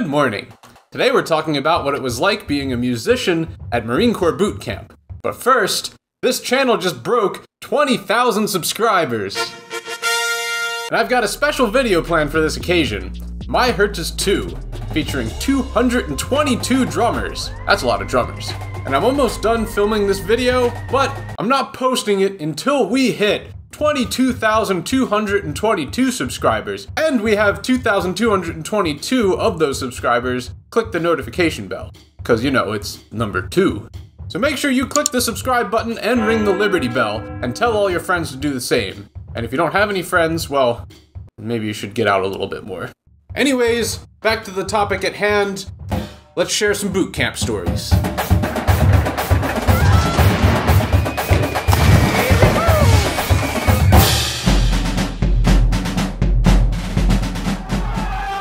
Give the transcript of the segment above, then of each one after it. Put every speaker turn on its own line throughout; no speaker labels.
Good morning. Today we're talking about what it was like being a musician at Marine Corps Boot Camp. But first, this channel just broke 20,000 subscribers. And I've got a special video planned for this occasion. My Hurts 2, featuring 222 drummers. That's a lot of drummers. And I'm almost done filming this video, but I'm not posting it until we hit 22,222 subscribers, and we have 2,222 of those subscribers click the notification bell, because you know, it's number 2. So make sure you click the subscribe button and ring the Liberty Bell, and tell all your friends to do the same. And if you don't have any friends, well, maybe you should get out a little bit more. Anyways, back to the topic at hand, let's share some boot camp stories.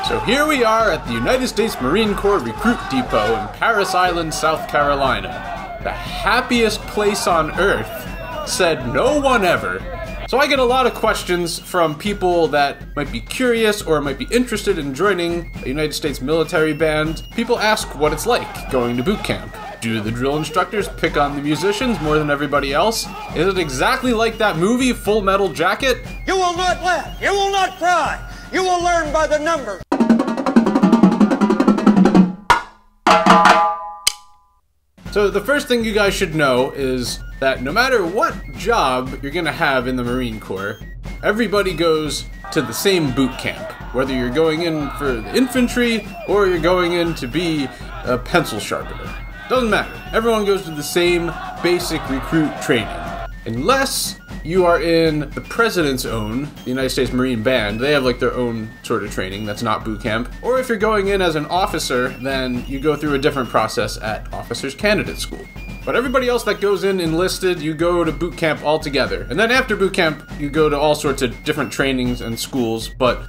So here we are at the United States Marine Corps Recruit Depot in Parris Island, South Carolina. The happiest place on earth, said no one ever. So I get a lot of questions from people that might be curious or might be interested in joining a United States military band. People ask what it's like going to boot camp. Do the drill instructors pick on the musicians more than everybody else? Is it exactly like that movie, Full Metal Jacket?
You will not laugh. You will not cry. You will learn by the numbers.
So the first thing you guys should know is that no matter what job you're gonna have in the Marine Corps, everybody goes to the same boot camp. Whether you're going in for the infantry or you're going in to be a pencil sharpener. Doesn't matter. Everyone goes to the same basic recruit training. Unless you are in the President's own, the United States Marine Band, they have like their own sort of training that's not boot camp. Or if you're going in as an officer, then you go through a different process at Officers Candidate School. But everybody else that goes in enlisted, you go to boot camp all together. And then after boot camp, you go to all sorts of different trainings and schools, but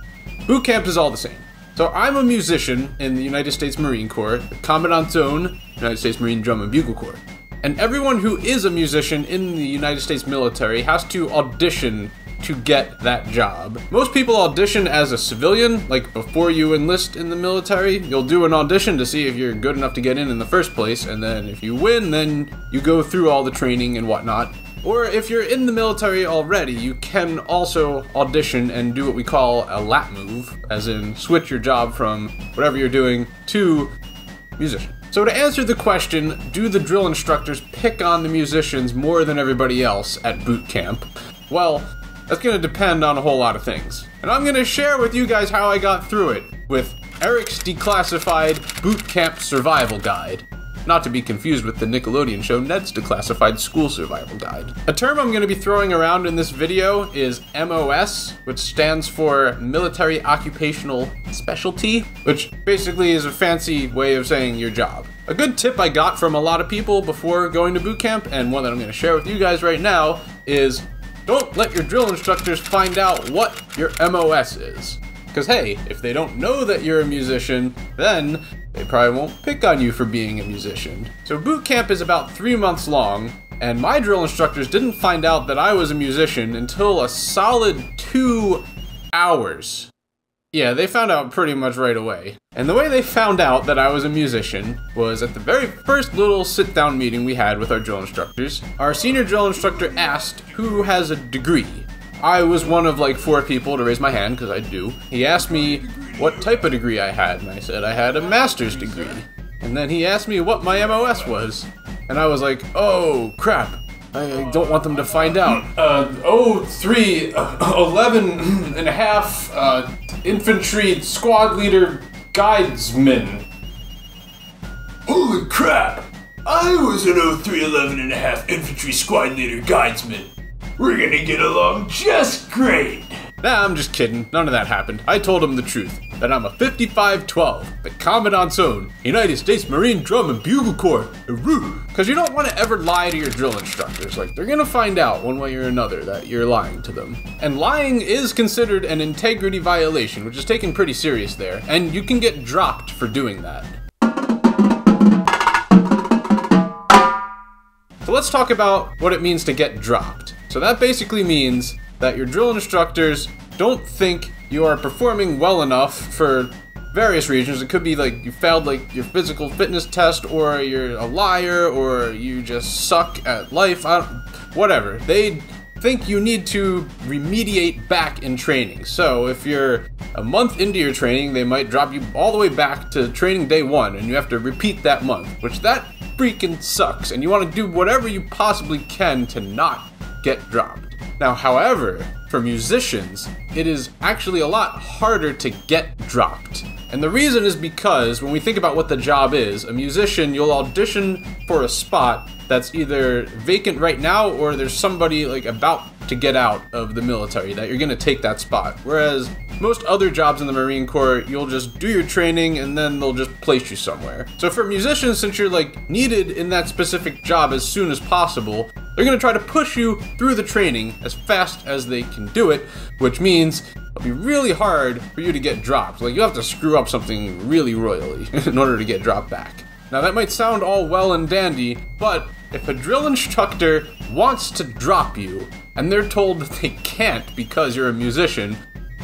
boot camp is all the same. So I'm a musician in the United States Marine Corps, the Commandant's own United States Marine Drum and Bugle Corps. And everyone who is a musician in the United States military has to audition to get that job. Most people audition as a civilian, like before you enlist in the military. You'll do an audition to see if you're good enough to get in the first place, and then if you win, then you go through all the training and whatnot. Or if you're in the military already, you can also audition and do what we call a lat move, as in switch your job from whatever you're doing to musician. So to answer the question, do the drill instructors pick on the musicians more than everybody else at boot camp? Well, that's going to depend on a whole lot of things. And I'm going to share with you guys how I got through it with Eric's Declassified Boot Camp Survival Guide. Not to be confused with the Nickelodeon show Ned's Declassified School Survival Guide. A term I'm going to be throwing around in this video is MOS, which stands for Military Occupational Specialty, which basically is a fancy way of saying your job. A good tip I got from a lot of people before going to boot camp, and one that I'm going to share with you guys right now, is don't let your drill instructors find out what your MOS is. Because hey, if they don't know that you're a musician, then they probably won't pick on you for being a musician. So boot camp is about 3 months long, and my drill instructors didn't find out that I was a musician until a solid 2 hours. Yeah, they found out pretty much right away. And the way they found out that I was a musician was at the very first little sit-down meeting we had with our drill instructors. Our senior drill instructor asked who has a degree. I was one of like 4 people to raise my hand, because I do. He asked me what type of degree I had, and I said I had a master's degree. And then he asked me what my MOS was. And I was like, oh crap, I don't want them to find out. 03, 11 and a half, infantry squad leader guidesman. Holy crap, I was an 03, 11 and a half infantry squad leader guidesman. We're gonna get along just great. Nah, I'm just kidding. None of that happened. I told him the truth, that I'm a 5512, the Commandant's own, United States Marine Drum and Bugle Corps. Because you don't want to ever lie to your drill instructors. Like, they're gonna find out one way or another that you're lying to them. And lying is considered an integrity violation, which is taken pretty serious there, and you can get dropped for doing that. So let's talk about what it means to get dropped. So that basically means that your drill instructors don't think you are performing well enough for various reasons. It could be like you failed like your physical fitness test, or you're a liar, or you just suck at life, whatever. They think you need to remediate back in training. So if you're a month into your training, they might drop you all the way back to training day 1, and you have to repeat that month, which that freaking sucks, and you want to do whatever you possibly can to not get dropped. Now, however, for musicians, it is actually a lot harder to get dropped. And the reason is because when we think about what the job is, a musician, you'll audition for a spot that's either vacant right now, or there's somebody like about to get out of the military that you're gonna take that spot. Whereas most other jobs in the Marine Corps, you'll just do your training and then they'll just place you somewhere. So for musicians, since you're like needed in that specific job as soon as possible, they're gonna try to push you through the training as fast as they can do it, which means it'll be really hard for you to get dropped. Like, you have to screw up something really royally in order to get dropped back. Now that might sound all well and dandy, but if a drill instructor wants to drop you and they're told that they can't because you're a musician,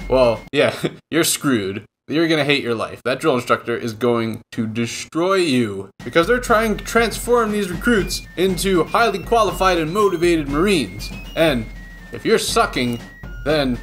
well, yeah, you're screwed. You're gonna hate your life. That drill instructor is going to destroy you because they're trying to transform these recruits into highly qualified and motivated Marines. And if you're sucking, then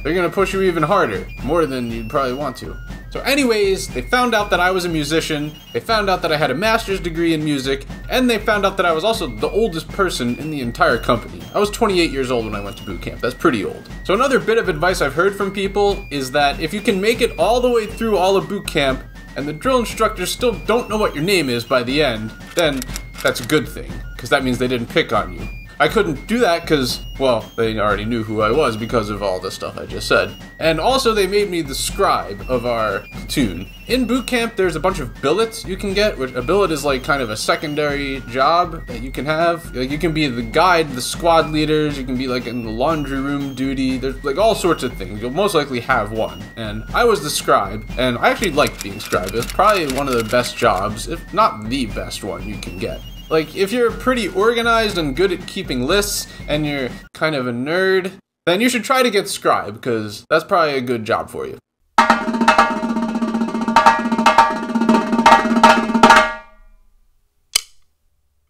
they're gonna push you even harder, more than you'd probably want to. So anyways, they found out that I was a musician, they found out that I had a master's degree in music, and they found out that I was also the oldest person in the entire company. I was 28 years old when I went to boot camp. That's pretty old. So another bit of advice I've heard from people is that if you can make it all the way through all of boot camp, and the drill instructors still don't know what your name is by the end, then that's a good thing, because that means they didn't pick on you. I couldn't do that because, well, they already knew who I was because of all the stuff I just said. And also they made me the scribe of our platoon. In boot camp, there's a bunch of billets you can get, which a billet is like kind of a secondary job that you can have. Like, you can be the guide, the squad leaders, you can be like in the laundry room duty, there's like all sorts of things. You'll most likely have one. And I was the scribe, and I actually liked being scribe. It's probably one of the best jobs, if not the best one you can get. Like, if you're pretty organized and good at keeping lists, and you're kind of a nerd, then you should try to get scribe, because that's probably a good job for you.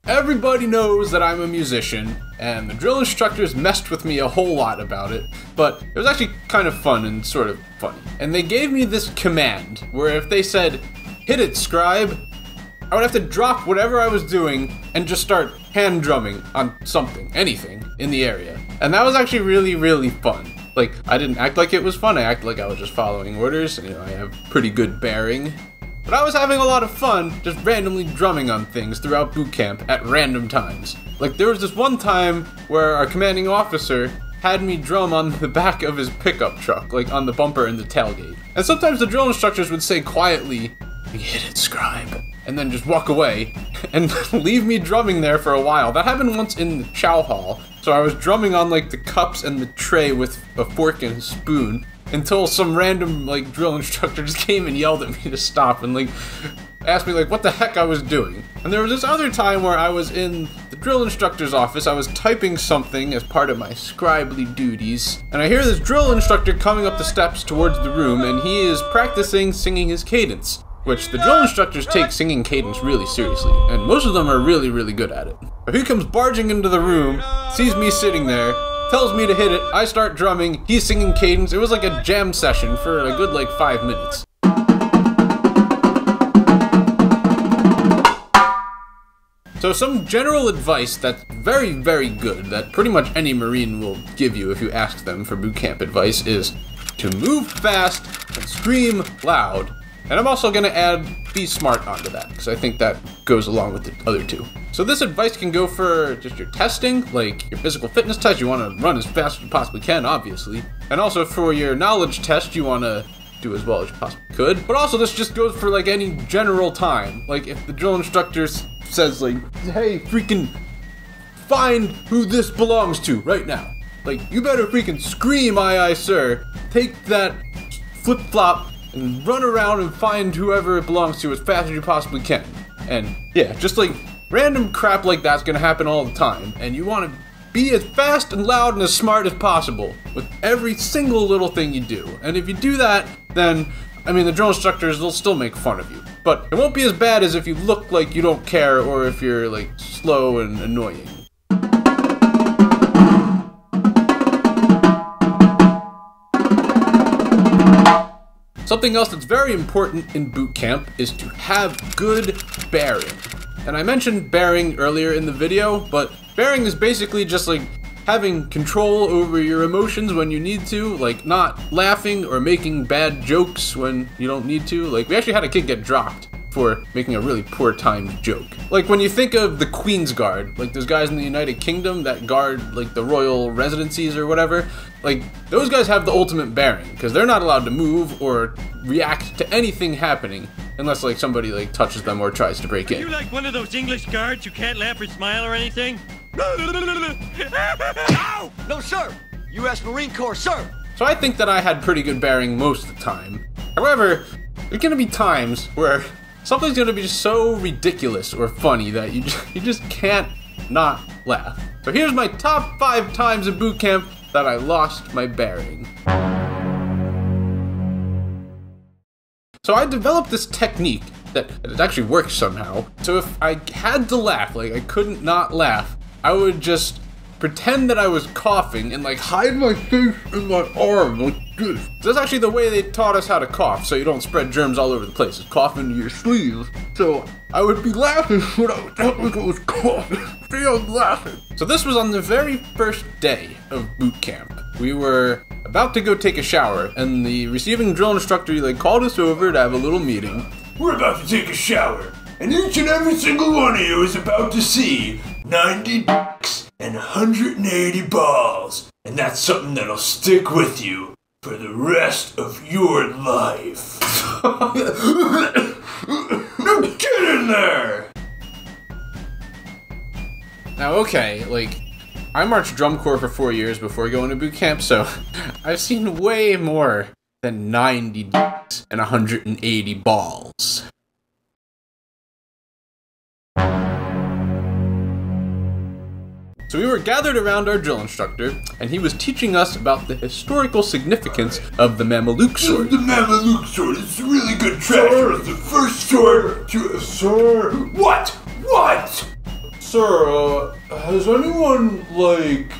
Everybody knows that I'm a musician, and the drill instructors messed with me a whole lot about it, but it was actually kind of fun and sort of funny. And they gave me this command, where if they said, "Hit it, scribe," I would have to drop whatever I was doing and just start hand drumming on something, anything, in the area. And that was actually really, really fun. Like, I didn't act like it was fun, I acted like I was just following orders, and, you know, I have pretty good bearing. But I was having a lot of fun just randomly drumming on things throughout boot camp at random times. Like, there was this one time where our commanding officer had me drum on the back of his pickup truck, like on the bumper and the tailgate. And sometimes the drill instructors would say quietly, "Hit it, scribe," and then just walk away and leave me drumming there for a while. That happened once in the chow hall. So I was drumming on like the cups and the tray with a fork and a spoon until some random like drill instructor just came and yelled at me to stop and like asked me like what the heck I was doing. And there was this other time where I was in the drill instructor's office. I was typing something as part of my scribely duties, and I hear this drill instructor coming up the steps towards the room, and he is practicing singing his cadence, which the drill instructors take singing cadence really seriously, and most of them are really, really good at it. But he comes barging into the room, sees me sitting there, tells me to hit it, I start drumming, he's singing cadence. It was like a jam session for a good like 5 minutes. So some general advice that's very, very good, that pretty much any Marine will give you if you ask them for boot camp advice, is to move fast and scream loud. And I'm also going to add be smart onto that, because I think that goes along with the other two. So this advice can go for just your testing, like your physical fitness test. You want to run as fast as you possibly can, obviously. And also for your knowledge test, you want to do as well as you possibly could. But also this just goes for like any general time. Like if the drill instructor says like, "Hey, freaking find who this belongs to right now." Like, you better freaking scream, "Aye, aye, sir." Take that flip-flop and run around and find whoever it belongs to as fast as you possibly can. And yeah, just like random crap like that's gonna happen all the time, and you want to be as fast and loud and as smart as possible with every single little thing you do. And if you do that, then I mean, the drill instructors, they'll still make fun of you. But it won't be as bad as if you look like you don't care or if you're, like, slow and annoying. Something else that's very important in boot camp is to have good bearing. And I mentioned bearing earlier in the video, but bearing is basically just like having control over your emotions when you need to, like not laughing or making bad jokes when you don't need to. Like, we actually had a kid get dropped for making a really poor timed joke. Like, when you think of the Queen's Guard, like those guys in the United Kingdom that guard like the royal residencies or whatever, like those guys have the ultimate bearing because they're not allowed to move or react to anything happening unless like somebody like touches them or tries to break in.
Are you like one of those English guards who can't laugh or smile or anything?
No, sir. U.S. Marine Corps, sir.
So I think that I had pretty good bearing most of the time. However, there's gonna be times where something's gonna be so ridiculous or funny that you just can't not laugh. So here's my top 5 times in boot camp that I lost my bearing. So I developed this technique that it actually works somehow. So if I had to laugh, like I couldn't not laugh, I would just pretend that I was coughing and like hide my face in my arm like this. That's actually the way they taught us how to cough, so you don't spread germs all over the place. It's cough into your sleeve. So I would be laughing when I would act like I was coughing. See, I was laughing. So this was on the very first day of boot camp. We were about to go take a shower, and the receiving drill instructor like called us over to have a little meeting.
We're about to take a shower, and each and every single one of you is about to see 90 dicks and 180 balls. And that's something that'll stick with you for the rest of your life. Now get in there!
Now okay, like, I marched drum corps for 4 years before going to boot camp, so I've seen way more than 90 dicks and 180 balls. So we were gathered around our drill instructor, and he was teaching us about the historical significance of the Mameluke sword.
The Mameluke sword is a really good treasure. It's the first sword to... Sir? What? What?
Sir, has anyone, like,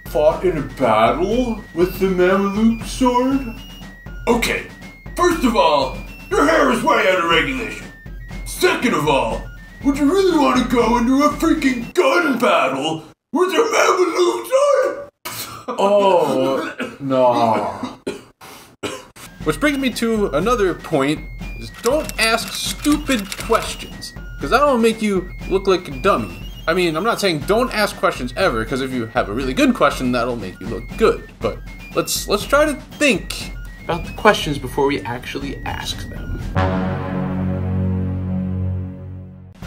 fought in a battle with the Mameluke sword?
Okay, first of all, your hair is way out of regulation. Second of all, would you really want to go into a freaking gun battle with your Mameluke sword?
Oh, no.
Which brings me to another point, is don't ask stupid questions, because that'll make you look like a dummy. I mean, I'm not saying don't ask questions ever, because if you have a really good question, that'll make you look good. But let's try to think about the questions before we actually ask them.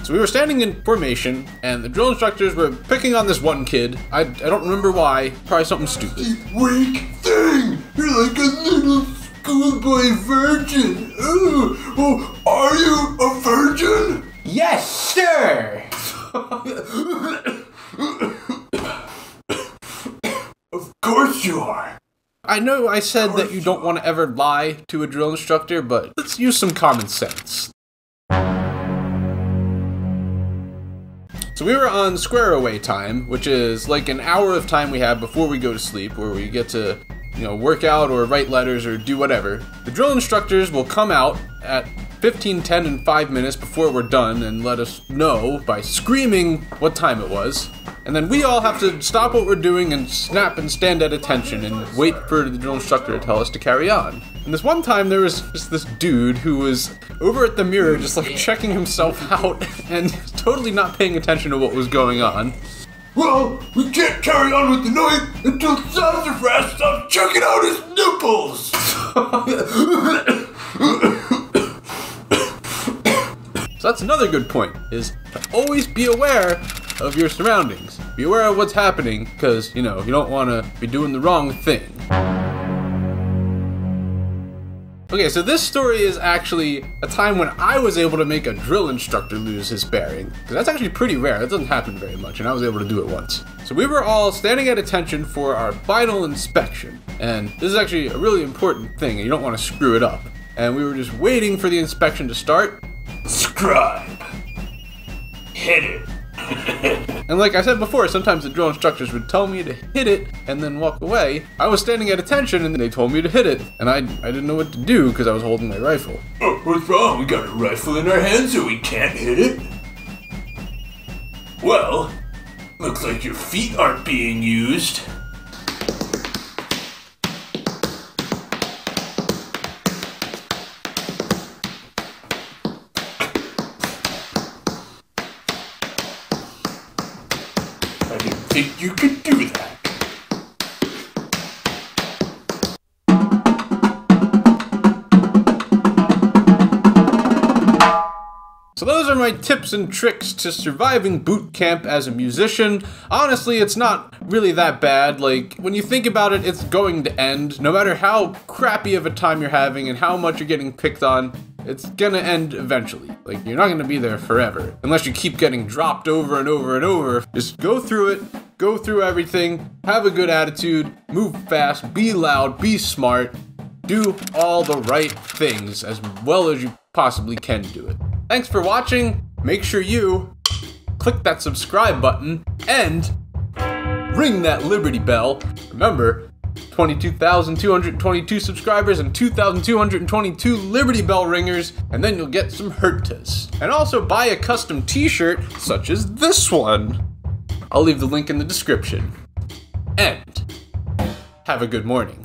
So we were standing in formation, and the drill instructors were picking on this one kid. I don't remember why, probably something stupid.
You weak thing! You're like a little schoolboy virgin! Ooh. Oh, are you a virgin?
Yes, sir!
Of course you are!
I know I said that you don't want to ever lie to a drill instructor, but let's use some common sense. So we were on square away time, which is like an hour of time we have before we go to sleep, where we get to, you know, work out or write letters or do whatever. The drill instructors will come out at 15, 10, and 5 minutes before we're done and let us know by screaming what time it was. And then we all have to stop what we're doing and snap and stand at attention and wait for the drill instructor to tell us to carry on. And this one time there was just this dude who was over at the mirror just like checking himself out and totally not paying attention to what was going on.
Well, we can't carry on with the night until Sassafras stops checking out his nipples!
So that's another good point, is to always be aware of your surroundings. Be aware of what's happening, because, you know, you don't want to be doing the wrong thing. Okay, so this story is actually a time when I was able to make a drill instructor lose his bearing. Because that's actually pretty rare, that doesn't happen very much, and I was able to do it once. So we were all standing at attention for our final inspection. And this is actually a really important thing, and you don't want to screw it up. and we were just waiting for the inspection to start.
Scribe. Hit it.
And like I said before, sometimes the drill instructors would tell me to hit it and then walk away. I was standing at attention and they told me to hit it, and I didn't know what to do because I was holding my rifle.
Oh, what's wrong? We got a rifle in our hands so we can't hit it? Well, looks like your feet aren't being used. I didn't think you could do that.
So those are my tips and tricks to surviving boot camp as a musician. Honestly, it's not really that bad. Like, when you think about it, it's going to end. No matter how crappy of a time you're having and how much you're getting picked on, it's gonna end eventually. Like, you're not gonna be there forever. Unless you keep getting dropped over and over and over. Just go through it, go through everything, have a good attitude, move fast, be loud, be smart, do all the right things as well as you possibly can do it. Thanks for watching. Make sure you click that subscribe button and ring that Liberty Bell. Remember, 22,222 subscribers and 2,222 Liberty Bell ringers, and then you'll get some Hertas. And also buy a custom t-shirt such as this one. I'll leave the link in the description. And have a good morning.